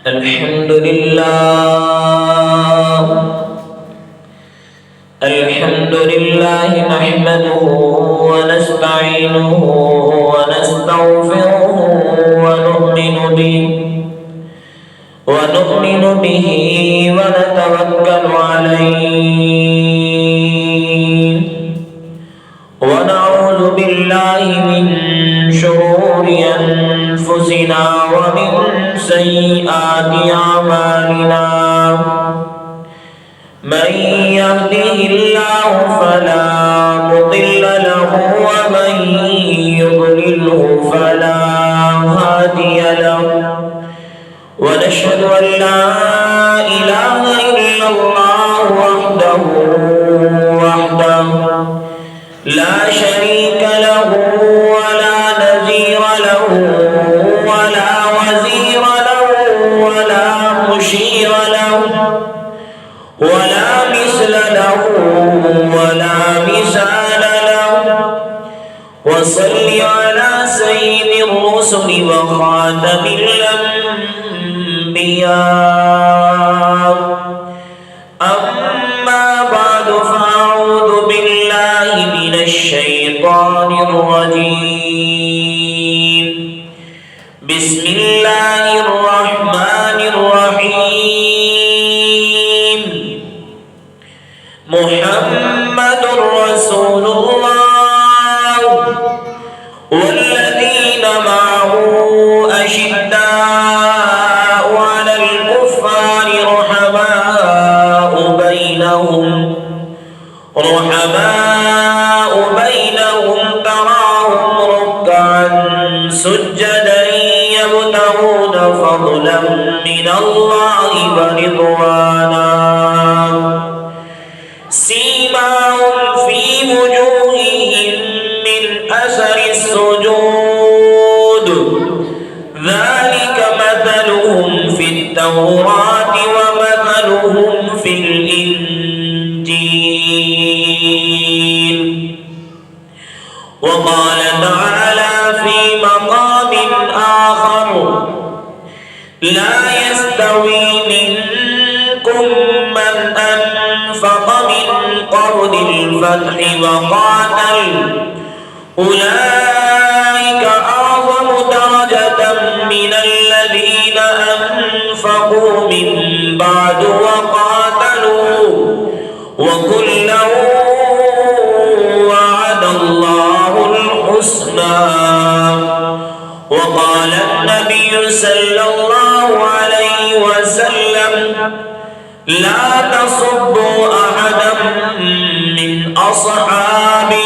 الحمد لله نحمده ونستعينه ونستغفره ونؤمن به ونتوكل عليه ونعوذ بالله من شرور أنفسنا ومن سيئات أعمالنا من يهده الله فلا مضل له ومن يضلله فلا هادي له ونشهد أن لا إله إلا الله وحده لا شريك له ولا نظير له ولا وزير له ولا مشير له ولا مثل له ولا مثال له وصل على سيد الرسل وخاتم الأنبياء أما بعد فأعوذ بالله من الشيطان الرجيم بسم الله الرحمن الرحيم محمد رسول الله والذين معه أشداء على الكفار رحماء بينهم تراهم ركعا سجدا يبتغون فضلا من الله ورضوانا سيماهم في وجوههم من أثر السجود ذلك مثلهم في التوراة ومثلهم في الإنجيل وقال تعالى في مقام آخر لا يستوي منكم من أنفق من قبل الفتح وقاتل أولئك أعظم درجة من الذين أنفقوا من بعد وقاتلوا وكلا وعد الله الحسنى وقال النبي صلى الله عليه وسلم لا تصبوا أحدا من أصحابي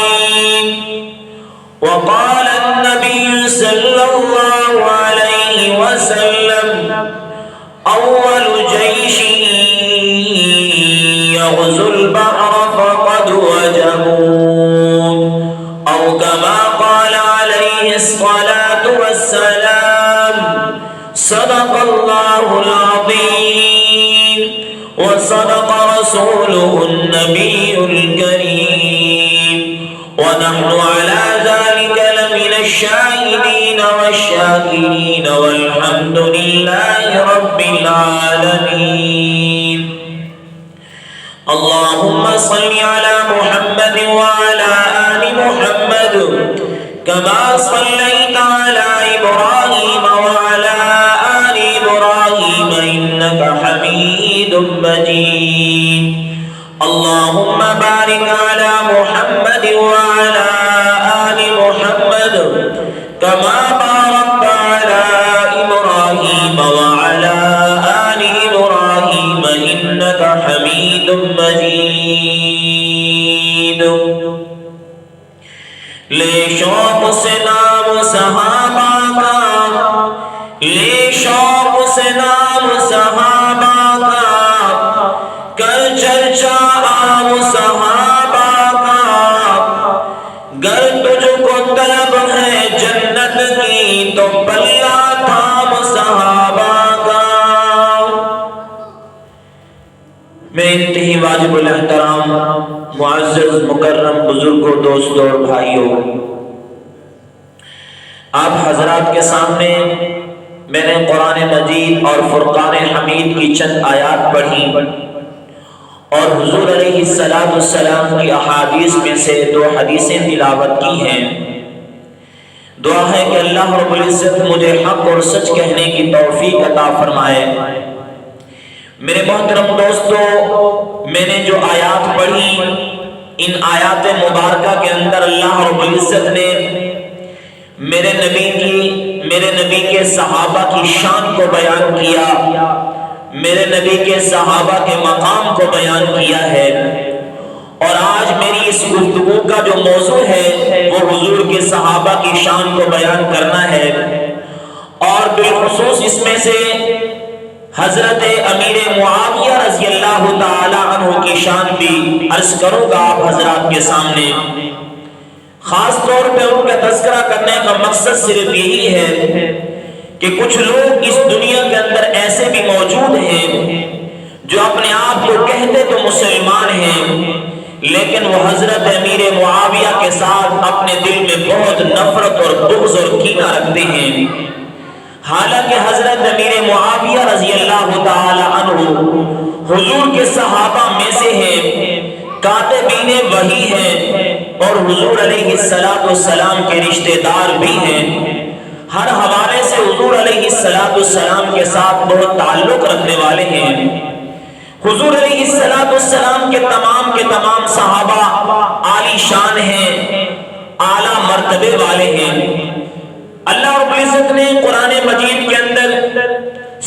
وقال النبي صلى الله عليه وسلم أول جيش يغزو البحر فقد وجبوا أو كما قال عليه الصلاة والسلام صدق الله العظيم وصدق رسوله النبي الكريم ونحن على ذلك لمن الشاهدين والشاكرين والحمد لله رب العالمين اللهم صل على محمد وعلى آل محمد كما صليت على إبراهيم وعلى آل إبراهيم إنك حميد مجيد اللهم بارك على محمد وعلى آل محمد كما باركت على إبراهيم وعلى آل إبراهيم إنك حميد مجيد لے شوق سے نام صحابہ کا لے شوق سے نام صحابہ کا کر چرچا عام صحابہ کا گر تجھ کو طلب ہے جنت کی تو پلہ تھام صحابہ کا میں انتہی واجب الاحترام معزز مکرم بزرگوں دوستوں اور بھائیوں آپ حضرات کے سامنے میں نے قرآن مجید اور فرقان حمید کی چند آیات پڑھی اور حضور علیہ السلام کی احادیث میں سے 2 حدیثیں تلاوت کی ہیں۔ دعا ہے کہ اللہ رب العزت مجھے حق اور سچ کہنے کی توفیق عطا فرمائے۔ میرے محترم دوستو، میں نے جو آیات پڑھی، ان آیات مبارکہ کے اندر اللہ رب العزت نے میرے نبی کے صحابہ کی شان کو بیان کیا، میرے نبی کے صحابہ کے مقام کو بیان کیا ہے۔ اور آج میری اس گفتگو کا جو موضوع ہے وہ حضور کے صحابہ کی شان کو بیان کرنا ہے، اور بالخصوص اس میں سے حضرت امیر معاویہ رضی اللہ تعالی عنہ کی شان بھی عرض کروں گا آپ حضرات کے سامنے۔ خاص طور پہ ان کا تذکرہ کرنے کا مقصد صرف یہی ہے کہ کچھ لوگ اس دنیا کے اندر ایسے بھی موجود ہیں جو اپنے آپ کو کہتے تو مسلمان ہیں، لیکن وہ حضرت امیر معاویہ کے ساتھ اپنے دل میں بہت نفرت اور بغض اور کینہ رکھتے ہیں۔ حالانکہ حضرت امیر معاویہ رضی اللہ تعالی عنہ حضور کے صحابہ میں سے ہیں، کاتبین وحی ہیں، اور حضور علیہ السلام کے رشتہ دار بھی ہیں۔ ہر حوالے سے حضور علیہ السلام کے ساتھ بہت تعلق رکھنے والے ہیں۔ حضور علیہ السلام کے تمام صحابہ عالی شان ہیں، اعلیٰ مرتبے والے ہیں۔ اللہ رب العزت نے قرآن مجید کے اندر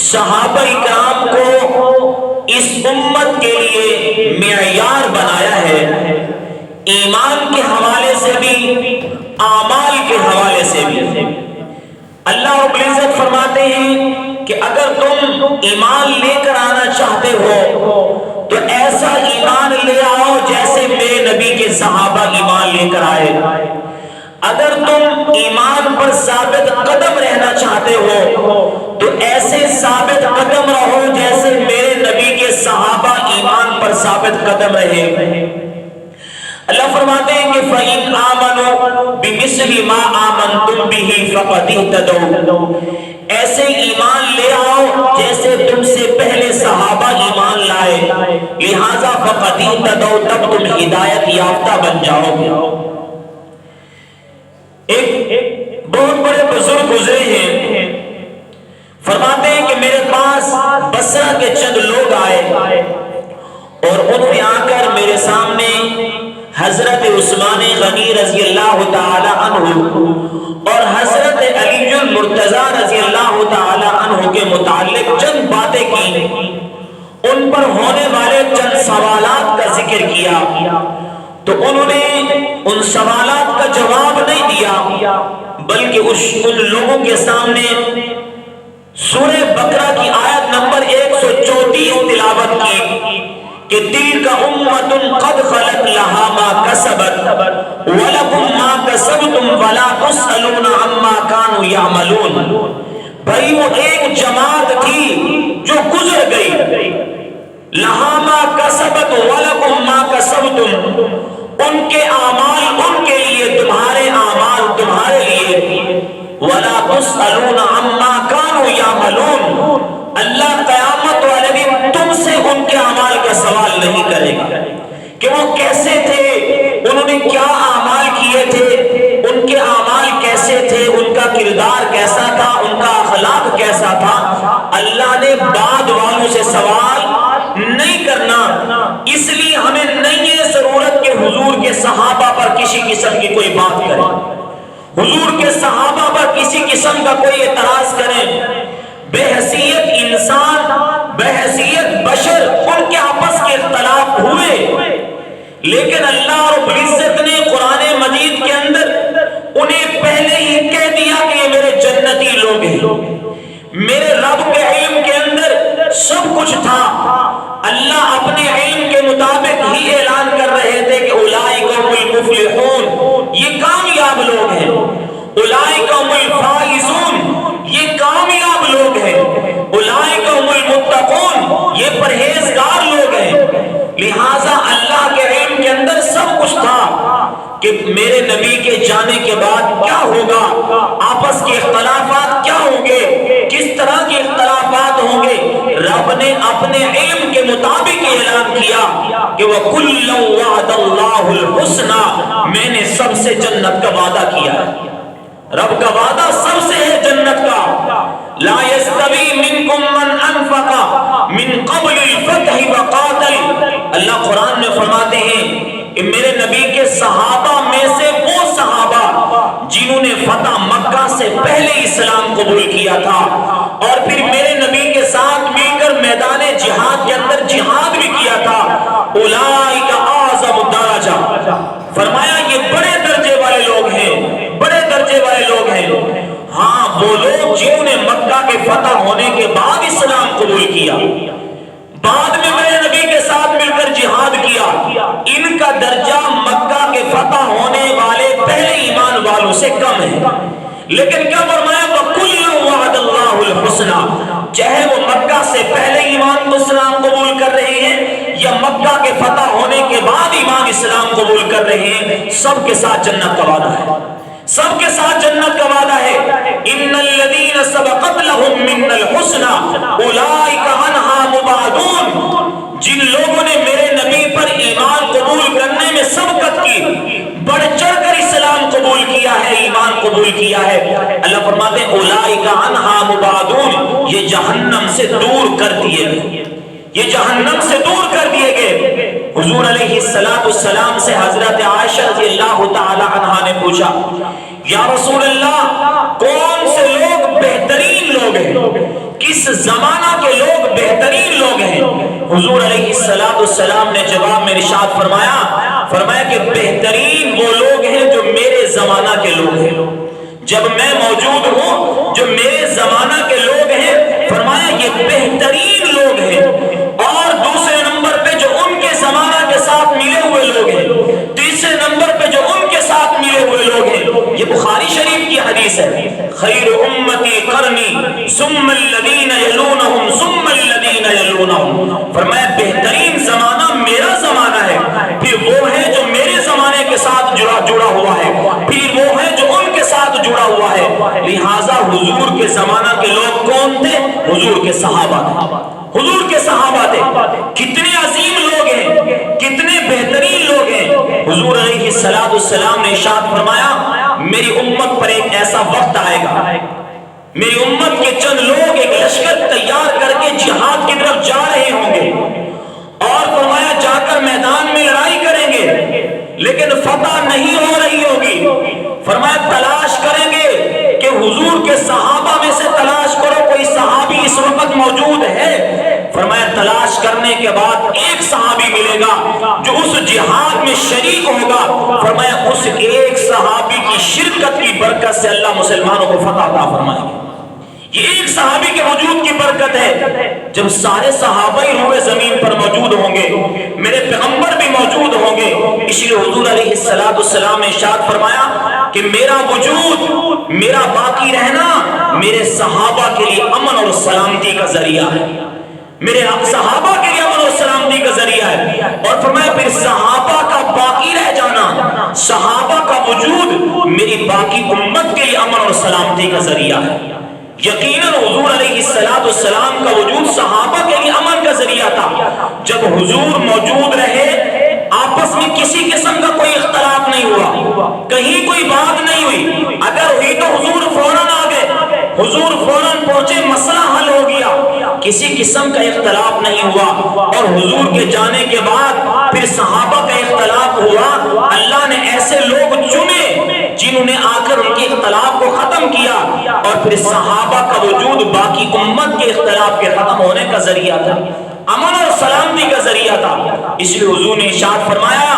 صحابہ اکرام کو اس امت کے لیے معیار بنایا ہے، ایمان کے حوالے سے بھی، اعمال کے حوالے سے بھی۔ اللہ رب العزت فرماتے ہیں کہ اگر تم ایمان لے کر آنا چاہتے ہو تو ایسا ایمان لے آؤ جیسے میرے نبی کے صحابہ ایمان لے کر آئے۔ اگر تم ایمان پر ثابت قدم رہنا چاہتے ہو تو ایسے ثابت قدم رہو جیسے میرے نبی کے صحابہ ایمان پر ثابت قدم رہے۔ اللہ فرماتے ہیں کہ فَإِنْ آمَنُوا بِمِثْلِ مَا آمَنْتُمْ بِهِ فَقَدِ اهْتَدَوْا، ایسے ایمان لے آؤ جیسے تم سے پہلے صحابہ ایمان لائے، لہذا فَقَدِ اهْتَدَوْا، تب تم ہدایت یافتہ بن جاؤ گے۔ ایک بہت بڑے بزرگ گزرے ہیں، فرماتے ہیں کہ میرے پاس بصرہ کے چند لوگ آئے اور انہوں نے آ کر میرے سامنے حضرت عثمان غنی رضی اللہ تعالی عنہ اور حضرت علی المرتضی رضی اللہ تعالی عنہ کے متعلق چند باتیں کی، ان پر ہونے والے چند سوالات کا ذکر کیا، تو انہوں نے ان سوالات کا جواب نہیں دیا بلکہ ان لوگوں کے سامنے سورہ بقرہ کی آیت نمبر 134 تلاوت کی کہ تِلْكَ أُمَّةٌ قَدْ خَلَتْ لَهَا مَا كَسَبَتْ وَلَكُمْ مَا كَسَبْتُمْ وَلَا تُسْأَلُونَ عَمَّا كَانُوا يَعْمَلُونَ۔ بھائی وہ ایک جماعت تھی جو گزر گئی، لَهَا مَا كَسَبَتْ وَلَكُمْ مَا كَسَبْتُمْ، ان کے اعمال ان کے لیے، تمہارے اعمال تمہارے لیے، وَلَا تُسْأَلُونَ عَمَّا كَانُوا يَعْمَلُونَ، اللہ قیامت والے دن تم سے ان کے اعمال کا سوال نہیں کرے گا کہ وہ کیسے تھے، انہوں نے کیا اعمال کیے تھے، ان کے اعمال کیسے تھے، ان کا کردار کیسا تھا، ان کا اخلاق کیسا تھا۔ اللہ نے بعد والوں سے سوال نہیں کرنا، اس لیے ہمیں نہیں ہے ضرورت کہ حضور کے صحابہ پر کسی قسم کی کوئی بات کرے، حضور کے صحابہ پر کسی قسم کا کوئی اعتراض کریں۔ بے حیثیت انسان، بے حیثیت بشر، ان کے آپس کے اختلاف ہوئے، لیکن اللہ رب العزت نے قرآن مجید کے اندر انہیں پہلے ہی کہہ دیا کہ یہ میرے جنتی لوگ ہیں۔ میرے رب کے علم کے اندر سب کچھ تھا، اللہ اپنے علم کے مطابق ہی اعلان کر رہے تھے کہ اولئک هم المفلحون، یہ کامیاب لوگ ہیں، اولئک هم الفائزون، یہ کامیاب لوگ ہیں، اولئک هم المتقون، یہ پرہیزگار لوگ ہیں۔ لہٰذا اللہ کے علم کے اندر سب کچھ تھا کہ میرے نبی کے جانے کے بعد کیا ہوگا، آپس کے اختلافات کیا ہوں گے، کس طرح کے اختلافات ہوں گے، رب نے اپنے علم کے مطابق اعلان کیا کہ وَكُلًّا وَعَدَ اللَّهُ الْحُسْنَى، میں نے سب سے جنت کا وعدہ کیا ہے۔ رب کا وعدہ سب سے ہے جنت کا۔ لا يستوي منكم من انفق من قبل الفتح وقاتل، اللہ قرآن میں فرماتے ہیں کہ میرے نبی کے صحابہ میں سے وہ صحابہ جنہوں نے فتح مکہ سے پہلے اسلام قبول کیا تھا اور پھر میرے نبی کے ساتھ مل کر میدان جہاد کے اندر جہاد بھی کیا تھا، اولئک اعظم درجہ، فرمایا یہ بڑے درجے والے لوگ ہیں، بڑے درجے والے لوگ ہیں۔ ہاں وہ لوگ جنہوں نے مکہ کے فتح ہونے کے بعد اسلام قبول کیا، بعد میں میرے نبی کے ساتھ مل کر جہاد کیا، ان کا درجہ مکہ کے فتح ہونے والے پہلے ایمان والوں سے کم ہے۔ لیکن کیا فرمایا وَكُلًّا وَعَدَ اللَّهُ الْحُسْنَى، چاہے وہ مکہ سے پہلے ایمان اسلام قبول کر رہے ہیں یا مکہ کے فتح ہونے کے بعد ایمان اسلام قبول کر رہے ہیں، سب کے ساتھ جنت کا وعدہ ہے، سب کے ساتھ جنت کا وعدہ ہے۔ ان الذین سبقت لهم منا الحسنى اولئک عنہا مبعدون، جن لوگوں نے میرے نبی پر ایمان قبول کرنے میں سبقت کی، بڑھ چڑھ کر اسلام قبول کیا ہے، ایمان قبول کیا ہے، اللہ فرماتے ہیں اولئک عنہا مبعدون، یہ جہنم سے دور کر دیے گئے، یہ جہنم سے دور کر دیے گئے۔ حضور علیہ السلام سے حضرت عائشہ رضی اللہ تعالی عنہا نے پوچھا یا رسول اللہ کون سے لوگ بہترین لوگ ہیں، کس زمانہ کے لوگ بہترین لوگ ہیں؟ حضور علیہ السلام نے جواب میں ارشاد فرمایا کہ بہترین وہ لوگ ہیں جو میرے زمانہ کے لوگ ہیں، جب میں موجود ہوں جو میرے زمانہ کے لوگ ہیں، فرمایا یہ بہترین لوگ ہیں، اور دوسرے نمبر پہ جو ان کے زمانہ کے ساتھ ملے ہوئے لوگ ہیں، تیسرے نمبر پہ جو ان کے ساتھ ملے ہوئے لوگ ہیں۔ یہ بخاری شریف کی حدیث ہے، خیر امتی قرنی ثم الذین یلونہم ثم الذین یلونہم، فرمایا بہترین زمانہ میرا زمانہ ہے، پھر وہ ہے جو میرے زمانے کے ساتھ جڑا ہوا ہے، پھر وہ ہے جو ان کے ساتھ جڑا ہوا ہے۔ لہٰذا حضور کے زمانہ کے لوگ کون تھے؟ حضور کے صحابہ تھے، حضور کے صحابہ تھے، کتنے عظیم لوگ ہیں، کتنے بہترین لوگ ہیں۔ حضور علیہ السلام نے ارشاد فرمایا میری امت پر ایک ایسا وقت آئے گا، میری امت کے چند لوگ ایک لشکر تیار کر کے جہاد کی طرف جا رہے ہوں گے اور فرمایا جا کر میدان میں لڑائی کریں گے لیکن فتح نہیں ہو رہی ہوگی، فرمایا تلاش کریں گے کہ حضور کے صحابہ میں سے تلاش کرو کوئی صحابی اس وقت موجود ہے، فرمایا تلاش کرنے کے بعد ایک صحابی ملے گا جو اس جہاد میں شریک ہوگا، فرمایا اس ایک صحابی کی شرکت کی برکت سے اللہ مسلمانوں کو فتح عطا فرمائے گا۔ یہ ایک صحابی کے وجود کی برکت ہے۔ جب سارے صحابہ ہی روئے زمین پر موجود ہوں گے، میرے پیغمبر بھی موجود ہوں گے، اس لیے حضور علیہ السلام نے ارشاد فرمایا کہ میرا وجود، میرا باقی رہنا میرے صحابہ کے لیے امن اور سلامتی کا ذریعہ ہے، میرے صحابہ کے لیے امن اور سلامتی کا ذریعہ ہے۔ اور فرمایا پھر صحابہ کا باقی رہ جانا، صحابہ کا وجود میری باقی امت کے لیے امن اور سلامتی کا ذریعہ ہے۔ یقیناً حضور علیہ السلام کا وجود صحابہ کے لیے امن کا ذریعہ تھا۔ جب حضور موجود رہے آپس میں کسی قسم کا کوئی اختلاف نہیں ہوا، کہیں کوئی بات نہیں ہوئی، اگر ہوئی تو حضور فوراً آ گئے، حضور فوراً پہنچے، مسئلہ حل ہو گیا، کسی قسم کا اختلاف نہیں ہوا۔ اور حضور کے جانے کے بعد پھر صحابہ کا اختلاف ہوا، اللہ نے ایسے لوگ چنے جنہوں نے آ کر ان کے اختلاف کو ختم کیا، اور پھر صحابہ کا وجود باقی امت کے اختلاف کے ختم ہونے کا ذریعہ تھا، امن اور سلامتی کا ذریعہ تھا۔ اس لیے حضور نے ارشاد فرمایا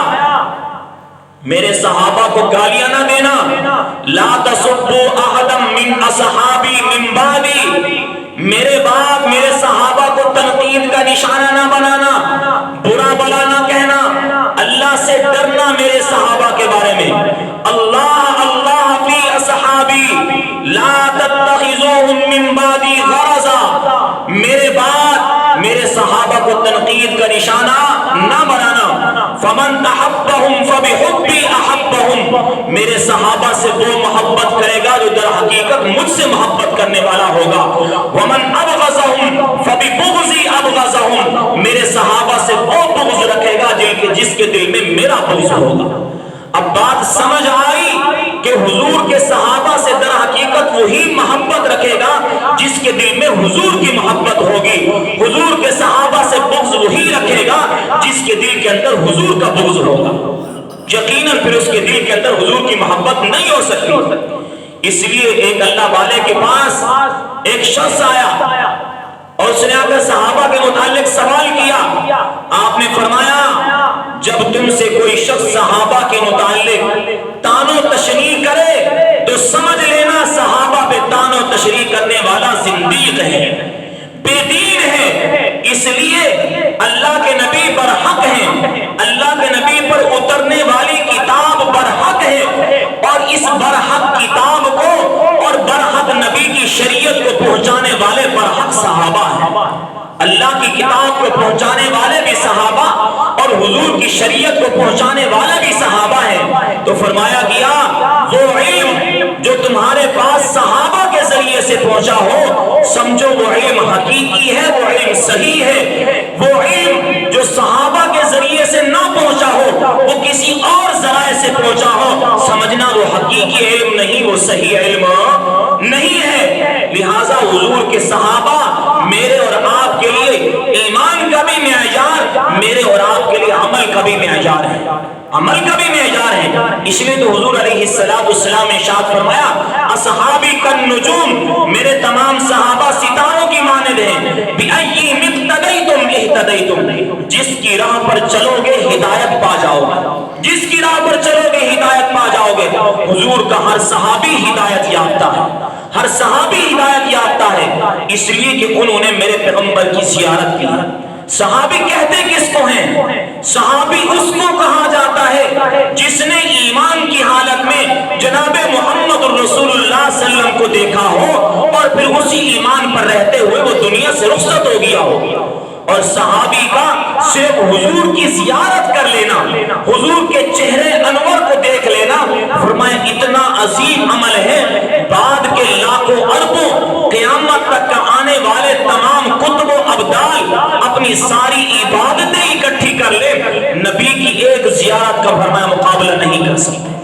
میرے صحابہ کو گالیاں نہ دینا، لا تسبوا احدا من اصحابی من بعدی، میرے بعد میرے صحابہ کو تنقید کا نشانہ نہ بنانا، برا بلا نہ کہنا، اللہ سے ڈرنا میرے صحابہ کے بارے میں۔ اللہ اللہ فی اصحابی لا تتخذوهم من بعدی غرضا، میرے بعد میرے صحابہ کو تنقید کا نشانہ نہ بنانا۔ فمن احبهم فبحبی احبهم، میرے صحابہ سے وہ محبت کرے گا جو در حقیقت مجھ سے محبت کرنے والا ہوگا. ومن ابغضهم فببغضی ابغضهم، میرے صحابہ سے وہ بغض رکھے گا جس کے دل میں میرا بغض ہوگا. اب بات سمجھ آئی کہ حضور کے صحابہ سے در حقیقت وہی محبت رکھے گا جس کے دل میں حضور کی محبت ہوگی. حضور کے صحابہ سے بغض وہی رکھے گا جس کے دل کے اندر حضور کا بغض ہوگا. یقیناً پھر اس کے دل کے اندر حضور کی محبت نہیں ہو سکتی. اس لیے ایک اللہ والے کے پاس ایک شخص آیا اور اس نے آ کر صحابہ کے متعلق سوال کیا. آپ نے فرمایا جب تم سے کوئی شخص صحابہ کے متعلق تان و تشریح کرے تو سمجھ لینا صحابہ پہ تان و تشریح کرنے والا زندیق ہے، بے دین ہے. اس لیے اللہ کے نبی پر حق ہے، اللہ کے نبی پر اترنے والی کتاب برحق ہے، اور اس برحق کتاب کو اور برحق نبی کی شریعت کو پہنچانے والے برحق صحابہ ہیں. اللہ کی کتاب کو پہنچانے والے بھی صحابہ اور حضور کی شریعت کو پہنچانے والے بھی صحابہ ہیں. تو فرمایا گیا وہ علم جو تمہارے پاس صحابہ کے ذریعے سے پہنچا ہو سمجھو وہ علم حقیقی ہے، وہ علم صحیح ہے. وہ علم جو صحابہ کے ذریعے سے نہ پہنچا ہو، وہ کسی اور ذرائع سے پہنچا ہو، سمجھنا وہ حقیقی علم نہیں، وہ صحیح علم نہیں ہے. لہٰذا حضور کے صحابہ میرے اور آپ کے لیے ایمان کا بھی معیار، میرے اور آپ کے لیے عمل کا بھی معیار ہے، عمل کا بھی معیار ہے. اس لیے تو حضور علیہ السلام نے ارشاد فرمایا اصحابی کالنجوم، میرے تمام صحابہ ستاروں کی مانند ہیں. بِأَيِّهِمْ اقْتَدَيْتُمْ اهْتَدَيْتُمْ، جس کی راہ پر چلو گے ہدایت پا جاؤ گے، جس کی راہ پر چلو گے ہدایت پا جاؤ گے. حضور کا ہر صحابی ہدایت یافتہ ہے، ہر صحابی ہدایت یافتہ ہے، اس لیے کہ انہوں نے میرے پیغمبر کی زیارت کی. صحابی کہتے کس کو ہیں؟ صحابی اس کو کہا جاتا ہے جس نے ایمان کی حالت میں جناب محمد رسول اللہ صلی اللہ علیہ وسلم کو دیکھا ہو اور پھر اسی ایمان پر رہتے ہوئے وہ دنیا سے رخصت ہو گیا ہو. اور صحابی کا صرف حضور کی زیارت کر لینا، حضور کے چہرے انور کو دیکھ لینا، فرمایا اتنا عظیم عمل ہے بعد کے لاکھوں اربوں قیامت تک کا آنے والے تمام کتب و ابدال اپنی ساری عبادتیں اکٹھی کر لے، نبی کی ایک زیارت کا فرمایا مقابلہ نہیں کر سکتے،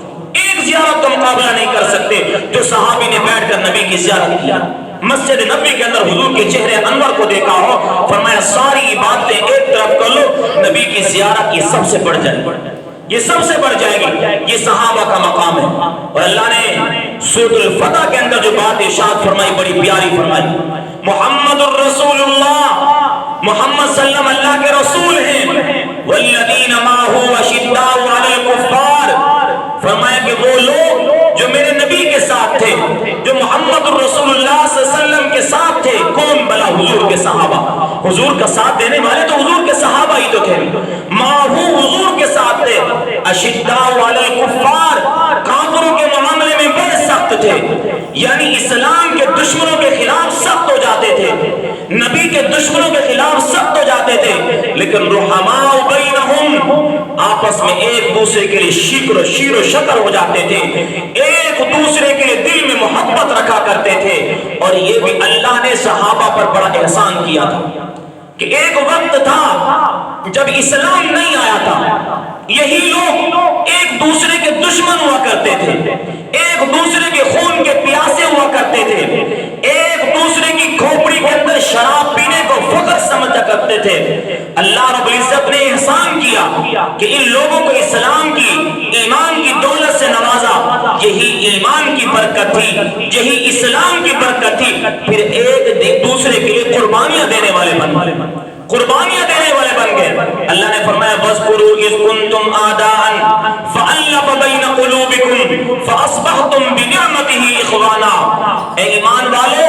ایک زیارت کا مقابلہ نہیں کر سکتے. جو صحابی نے بیٹھ کر نبی کی زیارت کیا، مسجد نبی کے اندر حضور کے چہرے انور کو دیکھا ہو، فرمایا ساری عبادتیں ایک طرف کر لو، نبی کی زیارت یہ سب سے بڑھ جائے گی، یہ سب سے بڑھ جائے گی. یہ صحابہ کا مقام ہے. اور اللہ نے سورۃ الفتح کے اندر جو بات ارشاد فرمائی بڑی پیاری فرمائی. محمد الرسول اللہ، محمد صلی اللہ علیہ وسلم اللہ کے رسول ہیں. والذین معه اشداء علی الکفار، فرمایا کہ وہ لوگ جو میرے نبی کے ساتھ تھے، جو محمد الرسول اللہ صلی اللہ علیہ وسلم کے ساتھ تھے، کون بلا حضور کے صحابہ. حضور کا ساتھ دینے والے تو حضور کے صحابہ ہی تو تھے. معه حضور کے ساتھ تھے، اشداء علی الکفار، کافروں کے معاملے میں بڑے سخت تھے، یعنی اسلام کے دشمنوں کے خلاف سخت ہو جاتے تھے، نبی کے دشمنوں کے خلاف سخت ہو جاتے تھے. لیکن رحماء بینہم، آپس میں ایک دوسرے کے لیے شیر و شکر ہو جاتے تھے، ایک دوسرے کے لیے دل میں محبت رکھا کرتے تھے. اور یہ بھی اللہ نے صحابہ پر بڑا احسان کیا تھا کہ ایک وقت تھا جب اسلام نہیں آیا تھا، یہی لوگ ایک دوسرے کے دشمن ہوا کرتے تھے، ایک دوسرے کے خون کے پیاسے ہوا کرتے تھے، ایک دوسرے کی کھوپڑی کے اندر شراب پینے کو فخر سمجھا کرتے تھے. اللہ رب العزت نے احسان کیا کہ ان لوگوں کو اسلام کی، ایمان کی دولت سے نوازا. یہی ایمان کی برکت تھی، یہی اسلام کی برکت تھی. پھر ایک دوسرے کے لیے قربانیاں دینے والے بن گئے، قربانیاں دینے والے بن گئے. اللہ نے فرمایا وَاذْكُرُوا إِذْ كُنْتُمْ أَعْدَاءً فَأَلَّفَ بَيْنَ قُلُوبِكُمْ فَأَصْبَحْتُمْ بِنِعْمَتِهِ إِخْوَانًا. اے ایمان والو،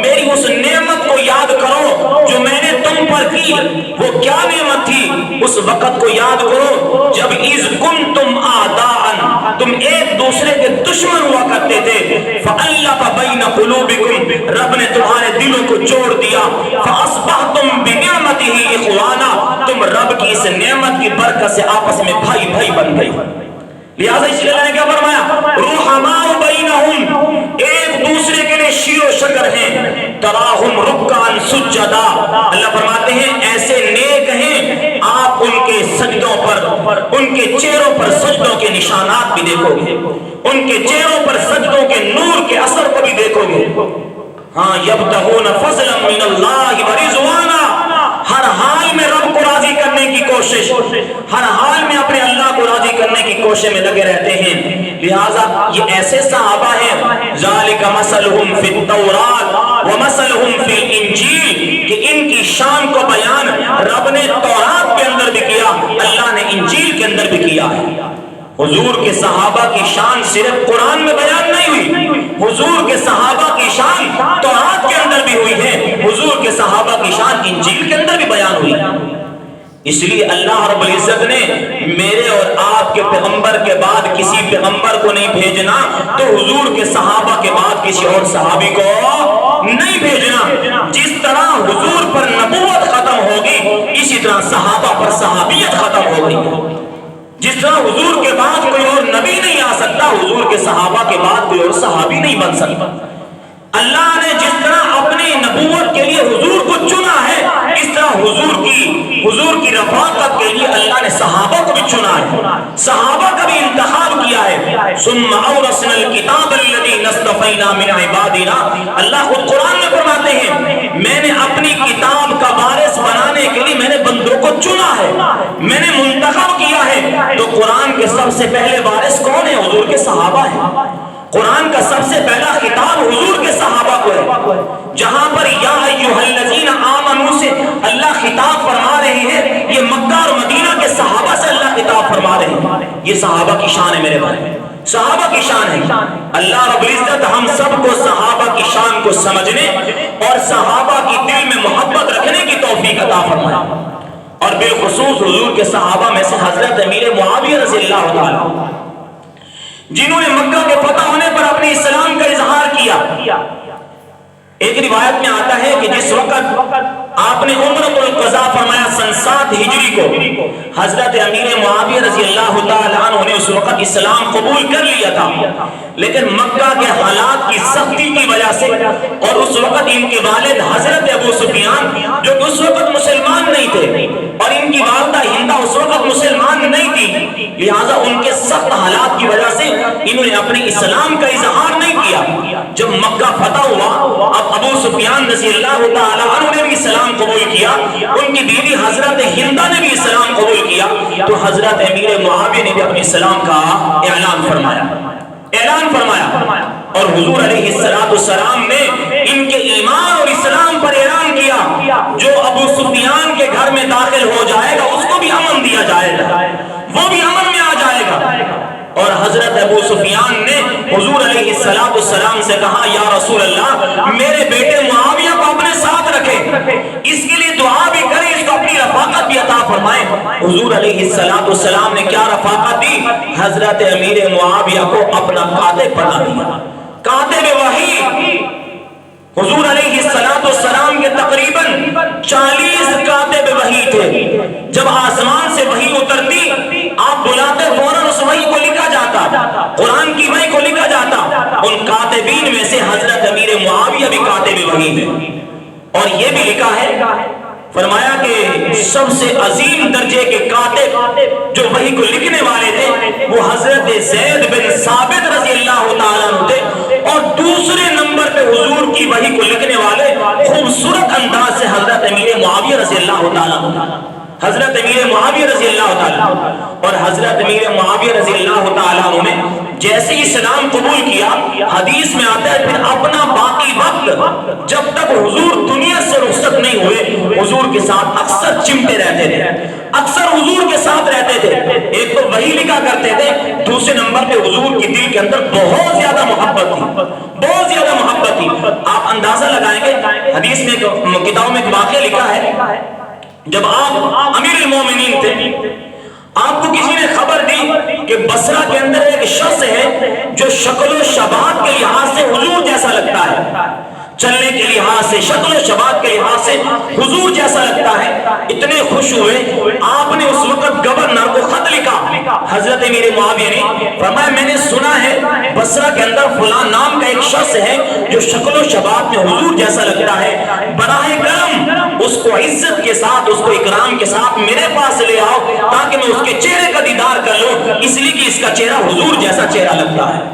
میری اس نعمت کو یاد کرو جو میں نے تم پر کی. وہ کیا نعمت تھی؟ اس وقت کو یاد کرو جب إِذْ كُنْتُمْ أَعْدَاءً، تم ایک دوسرے کے دشمن ہوا کرتے تھے. فَأَلَّفَ بَيْنَ قُلُوبِكُمْ، رب نے تمہارے دلوں کو جوڑ دیا. فَأَصْبَحْتُمْ بِنِعْمَتِهِ إِخْوَانًا، تم رب کی اس نعمت کی برکت سے آپس میں بھائی بھائی بن گئی. لہٰذا اس لیے اللہ نے کیا فرمایا؟ رحماء بینہم، ایک دوسرے کے لیے شیر و شکر ہیں. تراہم رکعا سجدا، اللہ فرماتے ہیں ایسے نیک ہیں آپ ان کے سجدوں پر، ان کے چہروں پر سجدوں کے نشانات بھی دیکھو گے، ان کے چہروں پر سجدوں کے نور کے اثر کو بھی دیکھو گے. ہاں یبتغون فضلا من اللہ ورضوانا، ہر حال میں رب کو راضی کرنے کی کوشش، ہر حال میں اپنے اللہ کو راضی کرنے کی کوشش میں لگے رہتے ہیں. لہٰذا یہ ایسے صحابہ ہیں ذالک مثلہم فی التوراۃ ومثلہم فی الانجیل، کہ ان کی شان کو بیان رب نے تورات کے اندر بھی کیا، اللہ نے انجیل کے اندر بھی کیا ہے. حضور کے صحابہ کی شان صرف قرآن میں بیان نہیں ہوئی، حضور کے صحابہ کی شان تورات کے اندر بھی ہوئی ہے، حضور کے صحابہ کی شان انجیل کے اندر بھی بیان ہوئی. اس لیے اللہ رب العزت نے میرے اور آپ کے پیغمبر کے بعد کسی پیغمبر کو نہیں بھیجنا تو حضور کے صحابہ کے بعد کسی اور صحابی کو نہیں بھیجنا. جس طرح حضور پر نبوت ختم ہوگی اسی طرح صحابہ پر صحابیت ختم ہوگی. جس طرح حضور کے بعد کوئی اور نبی نہیں آ سکتا، حضور کے صحابہ کے بعد کوئی اور صحابی نہیں بن سکتا. اللہ نے جس طرح اپنی نبوت کے لیے حضور کو چنا ہے، اس طرح حضور کی رفاقت کے لیے اللہ نے صحابہ کو بھی چنا ہے، صحابہ کا بھی انتخاب کیا ہے. ثم اورثنا الکتاب الذی اصطفینا من عبادنا، اللہ خود قرآن میں فرماتے ہیں میں نے اپنی کتاب کا وارث بنانے کے لیے میں نے بندوں کو چنا ہے، میں نے منتخب کیا ہے. تو قرآن کے سب سے پہلے وارث کون ہے؟ حضور کے صحابہ ہیں. قرآن کا سب سے پہلا خطاب حضور کے صحابہ کو ہے. جہاں پر یا ایھا الذین آمنوا سے اللہ خطاب فرما رہے ہیں، یہ مکہ اور مدینہ کے صحابہ سے اللہ خطاب فرما رہے ہیں. یہ صحابہ کی شان ہے میرے بھائی، صحابہ کی شان ہے. اللہ رب العزت ہم سب کو صحابہ کی شان کو سمجھنے اور صحابہ کی دل میں محبت رکھنے کی توفیق عطا فرمائے. اور بالخصوص حضور کے صحابہ میں سے حضرت امیر معاویہ رضی اللہ تعالیٰ، جنہوں نے مکہ کے فتح ہونے پر اپنے اسلام کا اظہار کیا. ایک روایت میں آتا ہے کہ جس وقت آپ نے عمرۃ القضاء فرمایا سن 7 ہجری کو، حضرت امیر معاویہ رضی اللہ تعالیٰ عنہ نے اس وقت اسلام قبول کر لیا تھا، لیکن مکہ کے حالات کی سختی کی وجہ سے اور اس وقت ان کے والد حضرت ابو سفیان جو کہ اس وقت مسلمان نہیں تھے اور ان کی والدہ ہندہ اس وقت مسلمان نہیں تھی، لہٰذا ان کے سخت حالات کی وجہ سے انہوں نے اپنے اسلام کا اظہار نہیں کیا. جب مکہ فتح ہوا اب ابو سفیان رضی اللہ تعالیٰ عنہ نے بھی اسلام قبول کیا، ان کی بیوی حضرت ہندہ نے بھی اسلام قبول کیا، تو حضرت امیر معاویہ نے بھی اپنے اسلام کا اعلان فرمایا. اور حضور علیہ السلام نے ان کے ایمان اور اسلام پر اعلان کیا جو ابو سفیان کے گھر میں داخل ہو جائے گا اس کو بھی امن دیا جائے گا، وہ بھی امن میں آ جائے گا. اور حضرت ابو سفیان نے حضور علیہ السلام سے کہا یا رسول اللہ میرے بیٹے معاویہ کو اپنے ساتھ رکھے، اس کے لیے دعا بھی کریں، اس کو اپنی رفاقت بھی عطا فرمائیں. حضور علیہ السلام نے کیا رفاقت دی؟ حضرت امیر معاویہ کو اپنا کاتب بنا دیا، کاتب وحی. حضور علیہ السلام کے تقریباً 40 کاتب وحی تھے. جب آسمان سے وحی اترتی آپ بلاتے فوراً اس وحی کو لکھا جاتا، قرآن کی وحی کو لکھا جاتا. ان کاتبین میں سے حضرت امیر معاویہ بھی کاتب وحی ہے. اور یہ بھی لکھا ہے فرمایا کہ سب سے عظیم درجے کے کاتب جو وحی کو لکھنے والے تھے وہ حضرت زید بن ثابت رضی اللہ تعالیٰ عنہ تھے، اور دوسرے نمبر پہ حضور کی وحی کو لکھنے والے خوبصورت انداز سے حضرت امیر معاویہ رضی اللہ تعالیٰ عنہ، حضرت امیر معاویہ رضی اللہ تعالیٰ. اور حضرت امیر معاویہ رضی اللہ تعالیٰ عنہ نے جیسے اسلام قبول کیا، حدیث میں آتا ہے پھر اپنا باقی وقت جب تک حضور دنیا سے رخصت نہیں ہوئے حضور کے ساتھ اکثر چمٹے رہتے تھے، اکثر حضور کے ساتھ رہتے تھے. ایک تو وحی لکھا کرتے تھے، دوسرے نمبر پہ حضور کی دل کے اندر بہت زیادہ محبت تھی، بہت زیادہ محبت تھی. آپ اندازہ لگائیں گے حدیث میں کتابوں میں ایک واقعہ لکھا ہے جب آپ امیر المومنین تھے، آپ کو کسی نے خبر دی کہ بصرہ کے اندر ایک شخص ہے جو شکل و شباہت کے لحاظ سے حضور جیسا لگتا ہے. چلنے کے لحاظ سے، شکل و شباب کے لحاظ سے حضور جیسا لگتا ہے۔ اتنے خوش ہوئے، آپ نے اس وقت گورنر کو خط لکھا۔ حضرت امیر معاویہ نے فرمایا میں نے سنا ہے بصرہ کے اندر فلاں نام کا ایک شخص ہے جو شکل و شباب میں حضور جیسا لگتا ہے، براہ کرم اس کو عزت کے ساتھ، اس کو اکرام کے ساتھ میرے پاس لے آؤ تاکہ میں اس کے چہرے کا دیدار کر لوں، اس لیے کہ اس کا چہرہ حضور جیسا چہرہ لگتا ہے۔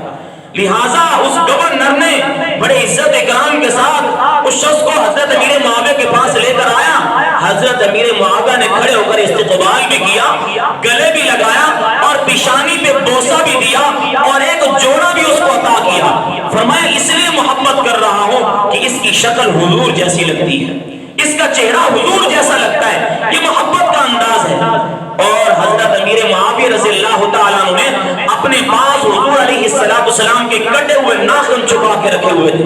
لہٰذا اس گورنر نے بڑے عزت اکرام کے ساتھ اس شخص کو حضرت امیر معاویہ کے پاس لے کر آیا۔ حضرت امیر معاویہ نے کھڑے ہو کر استقبال بھی کیا، گلے بھی لگایا اور پیشانی پہ بوسہ بھی دیا اور ایک جوڑا بھی اس کو عطا کیا۔ فرمایا اس لیے محبت کر رہا ہوں کہ اس کی شکل حضور جیسی لگتی ہے، اس کا چہرہ حضور جیسا لگتا ہے، یہ محبت کا انداز ہے۔ اور حضرت امیر معاویہ رضی اللہ تعالیٰ عنہ نے اپنے پاس حضور علیہ السلام کے کٹے ہوئے ناخن چھپا کے رکھے ہوئے تھے،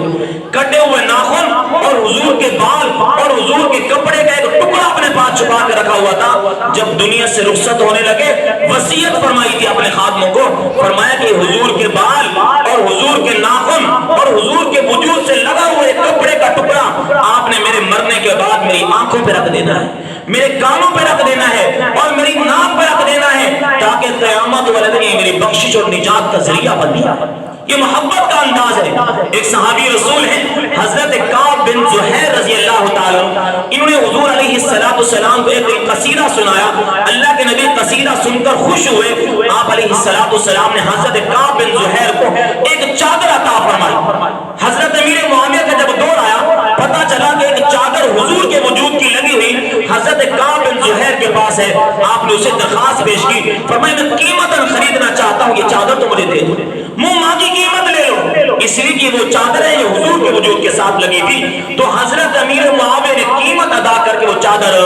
کٹے ہوئے ناخن اور حضور کے بال اور حضور کے کپڑے کا ایک ٹکڑا اپنے پاس چھپا کے رکھا ہوا تھا۔ جب دنیا سے رخصت ہونے لگے وصیت فرمائی تھی اپنے خادموں کو، فرمایا کہ حضور کے بال اور حضور کے ناخن اور حضور کے وجود سے لگا ہوئے کپڑے کا ٹکڑا آپ نے میرے مرنے کے بعد میری آنکھوں پہ رکھ دینا ہے، میرے کانوں پہ رکھ دینا ہے اور میری ناک پہ رکھ دینا ہے تاکہ قیامت والے دن یہ میری بخشش اور نجات کا ذریعہ بن جائے۔ یہ محبت کا انداز ہے۔ ایک صحابی رسول ہیں حضرت کعب بن زہیر رضی اللہ تعالیٰ، انہوں نے حضور علیہ السلام کو ایک قصیدہ سنایا۔ اللہ کے نبی قصیدہ سن کر خوش ہوئے۔ آپ علیہ السلام نے حضرت کعب بن زہیر کو ایک چادر عطا فرمائی۔ حضرت امیر معاویہ کا جب دور آیا، پتہ چلا کہ ایک چادر حضور کے وجود کی لگی ہوئی حضرت کعب بن زہیر کے پاس ہے۔ آپ نے اسے درخواست پیش کی، فرمایا میں قیمتاً خریدنا چاہتا ہوں، یہ چادر تو مجھے دے دو، منہ مانگی قیمت لے لو، اس لیے کہ وہ چادر ہے یہ حضور کے وجود کے ساتھ لگی تھی۔ تو حضرت امیر معاویہ نے قیمت ادا کر کے وہ چادر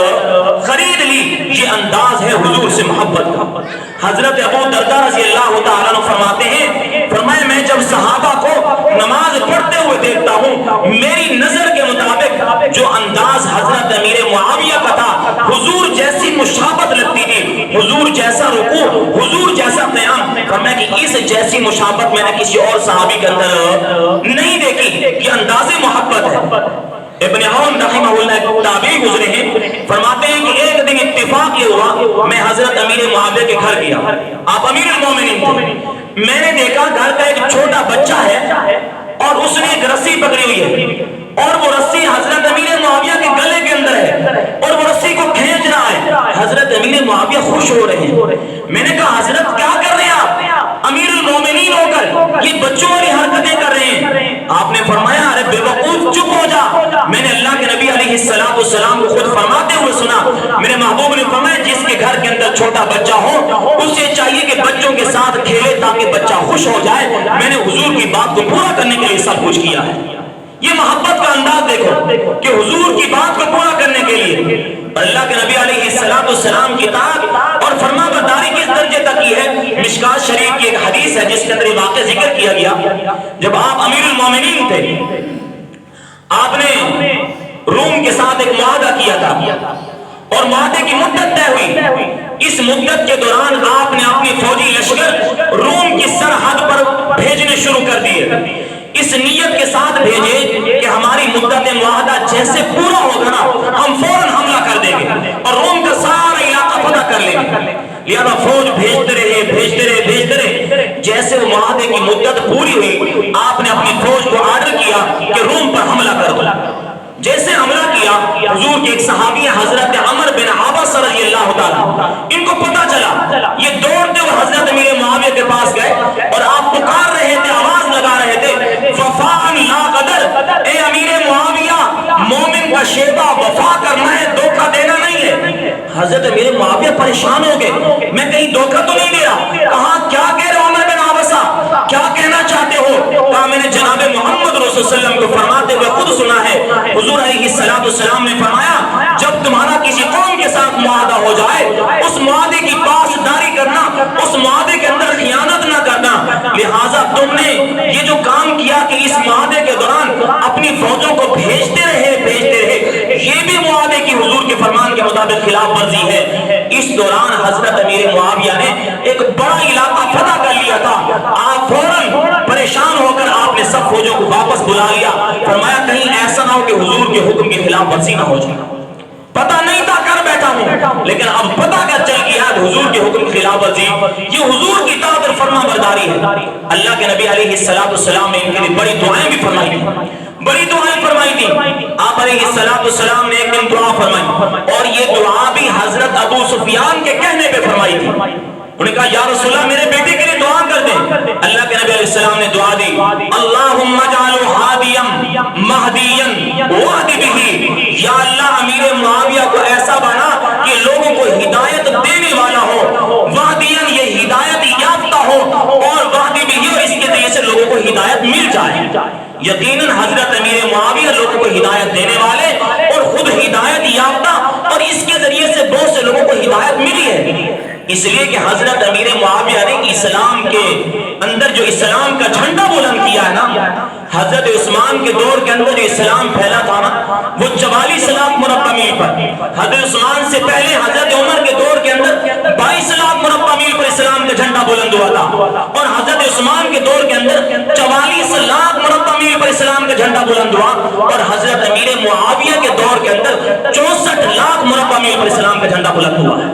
خرید لی۔ یہ انداز ہے حضور سے محبت کا۔ حضرت ابو درداء رضی اللہ تعالیٰ عنہ فرماتے ہیں، فرمایا میں جب صحابہ کو نماز پڑھتے ہوئے دیکھتا ہوں، میری نظر کے مطابق جو انداز حضرت امیر معاویہ کا تھا حضور جیسی مشابہت لگتی تھی، حضور جیسا رکوع، حضور جیسا قیام، فرمایا کہ اس جیسی مشابہت میں نے کسی اور صحابی کے اندر نہیں دیکھی۔ یہ انداز محبت ہے۔ ابن عون رحمہ اللہ ایک تابعی گزرے ہیں، فرماتے ہیں کہ ایک دن اتفاق یہ ہوا میں حضرت امیر معاویہ کے گھر گیا، آپ امیر المومنین تھے، میں نے دیکھا گھر کا ایک چھوٹا بچہ ہے اور اس نے ایک رسی پکڑی ہوئی ہے اور وہ رسی حضرت امیر معاویہ کے گلے کے اندر ہے اور وہ رسی کو کھینچ رہا ہے۔ حضرت امیر معاویہ خوش ہو رہے ہیں۔ میں نے کہا حضرت کیا کر رہے ہیں آپ امیر المومنین ہو کر یہ بچوں والی حرکتیں کر رہے ہیں؟ آپ نے فرمایا ارے بے وقوف چپ ہو جا، میں نے اللہ کے نبی علیہ السلام کو خود فرماتے ہوئے سنا، میرے محبوب نے فرمایا جس کے گھر کے اندر چھوٹا بچہ ہو اسے چاہیے کہ بچوں کے ساتھ کھیلے تاکہ بچہ خوش ہو جائے۔ میں نے حضور کی بات کو پورا کرنے کے لیے سب کچھ کیا ہے۔ یہ محبت کا انداز دیکھو کہ حضور کی بات کو پورا کرنے کے لیے اللہ کے نبی علیہ السلام کی اطاعت اور فرما برداری کس درجے تک کی ہے۔ مشکات شریف کی ایک حدیث ہے جس کے اندر یہ واقعہ ذکر کیا گیا، جب آپ امیر المومنین تھے آپ نے روم کے ساتھ ایک معاہدہ کیا تھا اور معاہدے کی مدت طے ہوئی۔ اس مدت کے دوران آپ نے اپنی فوجی لشکر روم کی سرحد پر بھیجنے شروع کر دیے، اس نیت کے ساتھ بھیجے کہ ہماری مدت معاہدہ جیسے پورا ہوگا نا ہم فوراً حملہ کر دیں گے اور روم کا سارا علاقہ فتح کر لیں گے۔ لہذا فوج بھیجتے رہے، جیسے وہ معاہدے کی مدت پوری ہوئی آپ نے اپنی فوج کو آرڈر کیا کہ روم پر حملہ کر دو۔ جیسے حملہ کیا حضور کے ایک صحابی حضرت عمر بن عبس رضی اللہ تعالیٰ، ان کو پتہ چلا، یہ دوڑتے ہوئے حضرت امیر معاویہ کے پاس گئے اور آپ پکار رہے تھے، آواز لگا رہے تھے وفاء لا قدر، اے امیر معاویہ مومن کا شیبہ وفا کرنا ہے، دھوکہ دینا نہیں ہے۔ حضرت امیر معاویہ پریشان ہو گئے، میں کہیں دھوکہ تو نہیں دے رہا؟ کہا کیا کہہ رہے ہو عمر بن عبسہ، کیا کہنا چاہتے ہو؟ کہا میں نے جناب محمد رسول صلی اللہ علیہ وسلم کو فرماتے ہوئے خود سنا ہے، حضور علیہ السلام نے فرمایا جب تمہارا کسی قوم کے ساتھ معاہدہ ہو جائے اس معاہدے کی پاسداری کرنا، اس معاہدے کے اندر خیانت نہ کرنا۔ لہٰذا تم نے یہ جو کام کیا کہ اس معاہدے کے دوران اپنی فوجوں کو بھیجتے رہے، یہ بھی معاہدے کی حضور کے فرمان کے مطابق خلاف ورزی ہے۔ اس دوران حضرت امیر معاویہ نے ایک بڑا علاقہ فتح کر لیا تھا، آپ فوراً پریشان ہو کر آپ نے سب فوجوں کو واپس بلا لیا، فرمایا کہیں ایسا حضور کے حکم کی خلاف ورزی نہ ہو جائے۔ پتہ نہیں تھا کر بیٹھا ہوں، لیکن اب پتہ کیا چل گیا حضور کے حکم کی خلاف ورزی یہ حضور کی اطاعت اور فرما برداری ہے۔ اللہ کے نبی علیہ السلام نے ان کے لیے بڑی دعائیں بھی فرمائی تھی، بڑی دعائیں فرمائی تھی۔ آپ علیہ السلام نے ایک دن دعا فرمائی، اور یہ دعا بھی حضرت ابو سفیان کے کہنے پہ فرمائی تھی۔ انہوں نے کہا یا رسول اللہ میرے بیٹے کے لیے دعا کر دیں۔ اللہ کے نبی علیہ السلام نے دعا دی، اللہم اجعلہ ہادیا مہدیا واہد بہ، یا اللہ امیر معاویہ کو ایسا بنا کہ لوگوں کو ہدایت دینے والا ہو، واہدیا یہ ہدایت یافتہ ہو، اور واہد بہ اور اس کے ذریعے سے لوگوں کو ہدایت مل جائے۔ یقیناً حضرت امیر معاویہ لوگوں کو ہدایت دینے والے اور خود ہدایت یافتہ، اور اس کے ذریعے سے بہت سے لوگوں کو ہدایت ملی ہے، اس لیے کہ حضرت امیر معاویہ نے اسلام کے اندر جو اسلام کا جھنڈا بلند کیا ہے نا، حضرت عثمان کے دور کے اندر جو اسلام پھیلا تھا نا وہ 44 لاکھ مربع میل پر، حضرت عثمان سے پہلے حضرت عمر کے دور کے اندر 22 لاکھ مربع میل پر اسلام کا جھنڈا بلند ہوا تھا، اور حضرت عثمان کے دور کے اندر 44 لاکھ مربع میل پر اسلام کا جھنڈا بلند ہوا، اور حضرت امیر معاویہ کے دور کے اندر 64 لاکھ مربع میل پر اسلام کا جھنڈا بلند ہوا ہے۔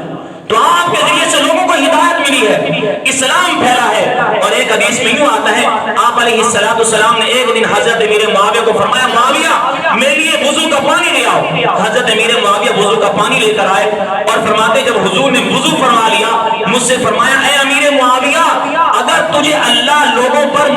تو آپ کے ذریعے سے لوگوں کو ہدایت ملی ہے، اسلام پھیلا ہے۔ اور ایک حدیث میں یوں آتا ہے، آپ علیہ السلام نے ایک دن حضرت امیر معاویہ کو فرمایا معاویہ میرے لیے وضو کا پانی لے آؤ۔ حضرت امیر معاویہ وضو کا پانی لے کر آئے، اور فرماتے جب حضور نے وضو فرما لیا مجھ سے فرمایا اے امیر معاویہ اگر تجھے اللہ لوگوں پر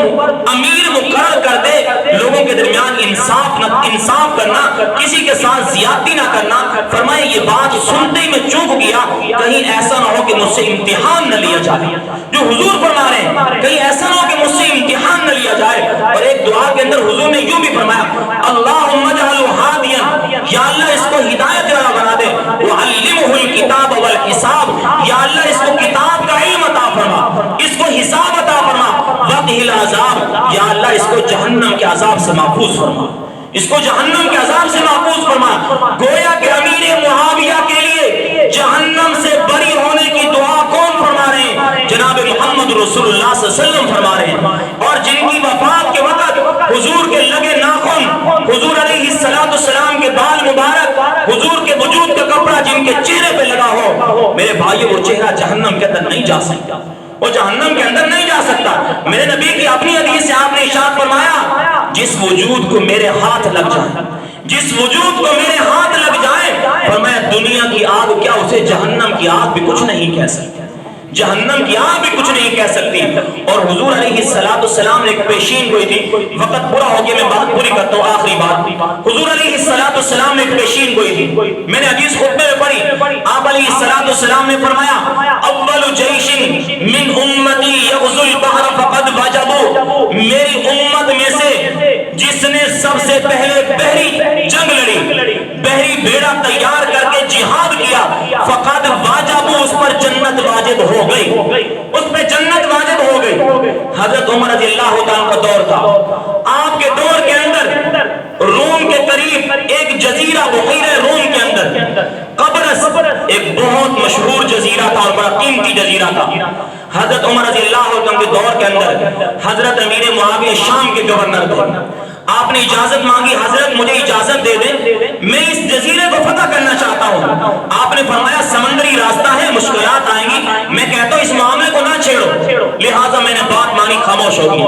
امیر مقرر کر دے، لوگوں کے درمیان انصاف کرنا، کسی کے ساتھ زیادتی نہ کرنا، فرمایا یہ بات سنتے ہی میں چونک گیا، کہیں ایسا نہ ہو کہ مجھ سے امتحان نہ لیا جائے۔ جو حضور فرما رہے ہیں کہیں ایسا نہ ہو کہ مجھ سے امتحان نہ لیا جائے۔ اور ایک دعا کے اندر حضور نے یوں بھی فرمایا اللہم اجعلہ ہادیا، یا اللہ اس کو ہدایت والا بنا دے، وعلمہ الکتاب والحساب، یا اللہ اس کو کتاب کا علم عطا فرما، اس کو حساب عطا فرما، وقہ العذاب، یا اللہ اس کو جہنم کے عذاب سے محفوظ فرما، اس کو جہنم کے عذاب سے محفوظ فرما۔ گویا کہ امیر معاویہ کے لیے جہنم سے بری ہونے کی دعا کون فرما رہے ہیں؟ جناب محمد رسول اللہ صلی اللہ علیہ وسلم فرما رہے ہیں، اور جن کی وفات کے وقت حضور کے لگے ناخن، حضور علیہ السلام کے بال مبارک، حضور کے وجود کا کپڑا جن کے چہرے پہ لگا ہو، میرے بھائیو وہ چہرہ جہنم کے اندر نہیں جا سکتا، وہ جہنم کے اندر نہیں جا سکتا۔ میرے نبی کی اپنی حدیث سے آپ نے ارشاد فرمایا جس وجود کو میرے ہاتھ لگ جائے، جس وجود کو میرے ہاتھ لگ جائے، فرمایا دنیا کی آگ کیا اسے جہنم کی آگ بھی کچھ نہیں کہہ سکتی، جہنم کی آگ بھی کچھ نہیں کہہ سکتی۔ اور حضور علیہ السلام نے ایک پیشین گوئی تھی، وقت پورا ہو گیا میں بات پوری کرتا ہوں آخری بات۔ حضور علیہ السلام نے ایک پیشین گوئی تھی، میں نے حدیث خطبے میں پڑھی، آپ علیہ السلام نے فرمایا اول جیش من امتی یغزو البحر فقد وجبوا، میری امت میں سے جس نے سب سے پہلے بحری جنگ لڑی، بحری بیڑا تیار کر کے جہاد کیا، فقد واجبوا اس پر جنت واجب ہو گئی، اس پہ جنت واجب ہو گئی۔ حضرت عمر رضی اللہ تعالیٰ کا دور تھا، آپ کے دور کے اندر روم کے قریب ایک جزیرہ بحیرہ روم کے اندر قبرص ایک بہت مشہور جزیرہ تھا اور بڑا قیمتی جزیرہ تھا۔ حضرت عمر رضی اللہ عنہ کے دور کے اندر حضرت امیر معاویہ شام کے گورنر تھے، آپ نے اجازت مانگی حضرت مجھے اجازت دے دیں میں اس جزیرے کو فتح کرنا چاہتا ہوں۔ آپ نے فرمایا سمندری راستہ ہے مشکلات آئیں گی، میں کہتا ہوں اس معاملے کو نہ چھیڑو، لہٰذا میں نے بات مانی خاموش ہو گئی۔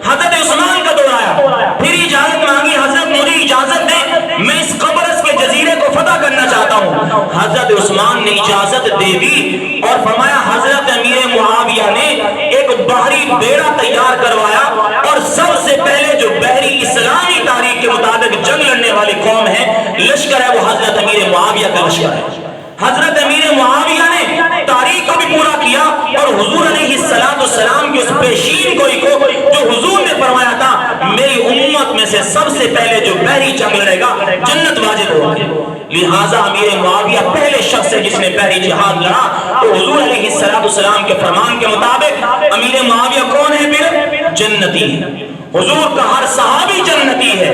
حضرت عثمان کا دور آیا، پھر اجازت مانگی حضرت مجھے اجازت دیں میں اس قبرص کے جزیرے کو فتح کرنا چاہتا ہوں۔ حضرت عثمان نے اجازت دے دی اور فرمایا حضرت امیر معاویہ نے ایک بحری بیڑا تیار کروایا، اور سب سے پہلے جو بحری اسلامی تاریخ کے مطابق جنگ لڑنے والی قوم ہے لشکر ہے وہ حضرت امیر معاویہ کا لشکر ہے۔ حضرت امیر معاویہ نے تاریخ کو بھی پورا کیا، اور حضور علیہ السلام کی اس پیشین گوئی کو جو حضور نے فرمایا تھا میری امت میں سے سب سے پہلے جو بحری جنگ لڑے گا جنت واجب ہوگی، لہٰذا امیر معاویہ پہلے شخص ہے جس نے بحری جہاد لڑا۔ تو حضور علیہ السلام کے فرمان کے مطابق امیر معاویہ کون ہے؟ پھر جنتی ہے۔ حضور کا ہر صحابی جنتی ہے،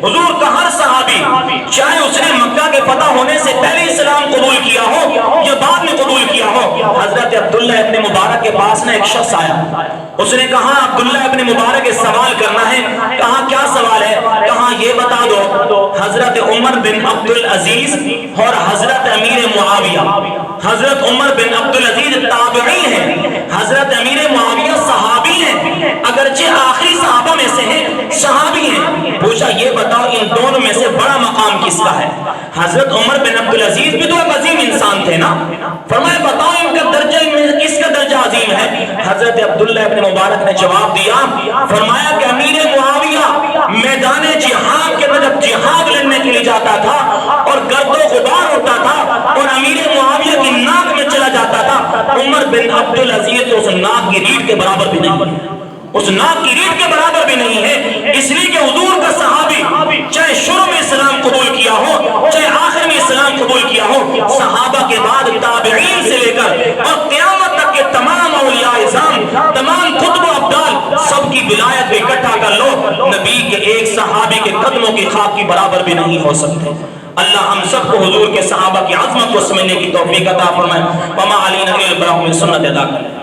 حضور کا ہر صحابی، چاہے اس نے مکہ کے فتح ہونے سے پہلے اسلام قبول کیا ہو یا بعد میں قبول کیا ہو۔ حضرت عبداللہ ابن مبارک کے پاس ایک شخص آیا، اس نے کہا عبداللہ ابن مبارک سوال کرنا ہے، کہا کیا سوال ہے؟ کہا یہ بتا دو حضرت حضرت عمر بن عبدالعزیز اور حضرت امیر معاویہ. حضرت عمر بن عبدالعزیز تابعی ہیں، حضرت امیر معاویہ صحابی ہیں، اگرچہ آخری صحابہ میں سے ہیں، صحابی ہیں. پوچھا یہ بتاؤ ان دونوں میں سے بڑا مقام کس کا ہے؟ حضرت عمر بن عبدالعزیز بھی تو ایک عظیم انسان تھے نا. فرمایا بتاؤ ان کا درجہ کس کا درجہ عظیم ہے؟ حضرت عبداللہ ابن مبارک نے جواب دیا، فرمایا کہ امیر معاویہ میدان جہاد کے اندر جب جہاد لڑنے کے لیے جاتا تھا اور گرد و غبار ہوتا تھا اور امیر معاویہ کی ناک میں چلا جاتا تھا، عمر بن عبدالعزیز تو اس ناک کی ریڑھ کے برابر بھی نہیں، اس ناک کی ریڑھ کے برابر بھی نہیں ہے. اس لیے کہ حضور کا صحابی چاہے شروع میں اسلام قبول کیا ہو چاہے آخر میں اسلام قبول کیا ہو، صحابہ کے بعد تابعین سے لے کر اور قیامت تک کے تمام اولیاء اعظام، تمام قطب و ابدال، سب کی ولایت کو اکٹھا کر لو، نبی کے ایک صحابی کے قدموں کی خاک کی برابر بھی نہیں ہو سکتے. اللہ ہم سب کو حضور کے صحابہ کی عظمت کو سمجھنے کی توفیق عطا فرمائے. وما علینا الا البلاغ، سنت ادا کریں.